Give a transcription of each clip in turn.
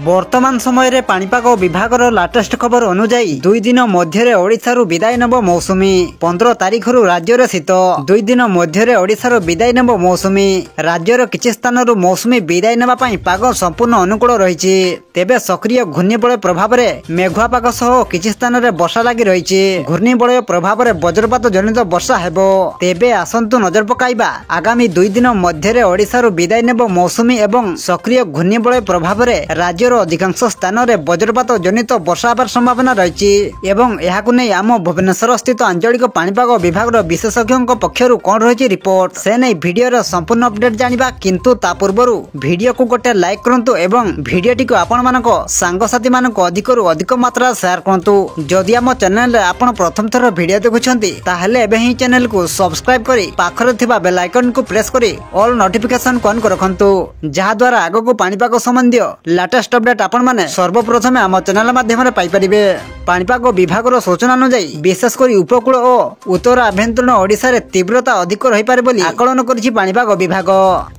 वर्तमान समय रे पाणीपाग विभागर लाटेस्ट खबर अनुजाई 2 दिन मध्य ओडिशारू विदाय नब मौसुमी 15 तारिख राज्य रे शीत 2 दिन मध्य ओडिशारू विदाय नब मौसुमी राज्यर किछि स्थानरू मौसुमी विदाय नबा पई पाग संपूर्ण अनुकूल रहिछि। तेबे सक्रिय घूर्णिबलय प्रभाव रे मेघुआ पाग सह किछि स्थान रे वर्षा लागि रहिछि। घूर्णिबलय प्रभाव रे वज्रपात जनित वर्षा हेबो। तेबे आसंतु नजर पकाइबा आगामी 2 दिन मध्य ओडिशारू विदाय नब मौसुमी एवं सक्रिय घूर्णिबलय प्रभाव रे राज्यर अधिकांश स्थान रे वज्रपात जनित वर्षा होबार संभावना रहिछि एवं एहाकु नै आम भुवनेश्वर स्थित आंचलिक पाणीपाग विभाग विशेषज्ञों पक्षरु कोन रहिछि रिपोर्ट से नै वीडियो रो संपूर्ण अपडेट जानिबा। किंतु ता पूर्वरु वीडियो को गोटे लाइक करंतु एवं वीडियोटी को आपण मानको सांगसाथी मानको अधिकरु अधिक मात्रा शेयर करंतु। जदि आम चैनल रे आपण प्रथम थर वीडियो देखुछंती ताहेले एबे ही चैनल को सब्सक्राइब करी पाखरे थिबा बेल आइकन को प्रेस करी ऑल नोटिफिकेशन ऑन कर रखंतु, जहा द्वारा आगो को पाणीपाग संबंधी लेटेस्ट अपडेट आपण माने सर्वप्रथमे आम चैनल माध्यम रे पाई परिबे। पाणीपाग विभाग रो सूचना अनुसार विशेष करी उपकूल और उत्तर आभ्यंतरीण ओडिशा रे तीव्रता अधिक रही पारे बोली आकलन करिछि पाणीपाग विभाग।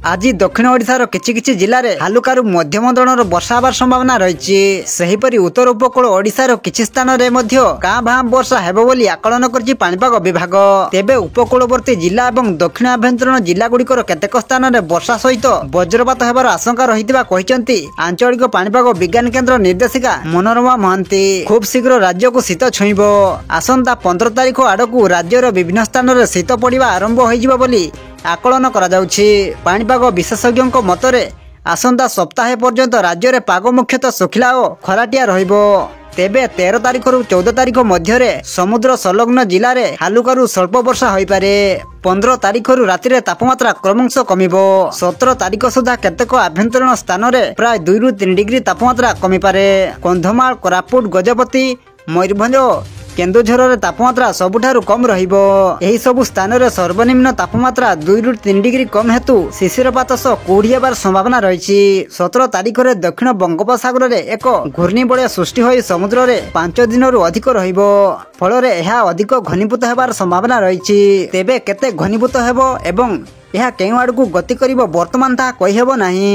आज दक्षिण ओडिशा रो किछि जिल्ला रे हालुकारू मध्यम धरणर वर्षा होबार संभावना रहिछि। सेहिपरि उत्तर उपकूल ओडिशा रो किछि स्थान रे मध्य कां भां वर्षा हेबो बोली आकलन करिछि पाणीपाग विभाग। तेबे उपकूलवर्ती जिल्ला एवं दक्षिण आभ्यंतरीण जिल्ला गुड़िकर केतेक स्थान रे वर्षा सहित वज्रपात हेबार आशंका रहितिबा कहिसंती आंचलिक पाणीपाग विज्ञान केन्द्र निर्देशिका मनोरमा महांती। खूब शीघ्र राज्य को शीत छुईब। आसंता 15 तारिख आड़कू राज्यर विभिन्न स्थान रे शीत पड़िबा आरंभ होइजिबा बोली आकलन करा जाउछि। पाणीपाग विशेषज्ञों मतरे आसंता सप्ताह पर्यंत राज्य रे पाग मुख्यतः सुखिला और खराटिया रहिबो। तेबे 13 तारिख रु 14 तारिख मध्य समुद्र संलग्न जिले में हालुकारू स्वल्प वर्षा हो पारे। 15 तारिख रु राति रे तापमात्रा क्रमश कमिबो। 17 तारिख सुधा केतेक आभ्यंतरीण स्थान रे प्राय 2 रु 3 डिग्री तापमात्रा कमी पारे। कंधमाल, कोरापुट, गजपति, मयूरभंज, केन्दुझर रे तापमात्रा सबुठारु कम रहिबो। एही सबु स्थान रे सर्वनिम्न तापमात्रा 2 रु 3 डिग्री कम हेतु शिशिरपात सह कुहुडी हेबार संभावना रहिछि। 17 तारिख रे दक्षिण बंगोपसागर रे एक घूर्णिबलय सृष्टि होई समुद्र रे 5 दिन रु अधिक रहिबो। फल रे एहा अधिक घनीभूत हेबार संभावना रहिछि। तेबे केते घनीभूत हेबो एवं एहा केउ आडकू गति करिवो वर्तमान ता कहि हेबो नाही।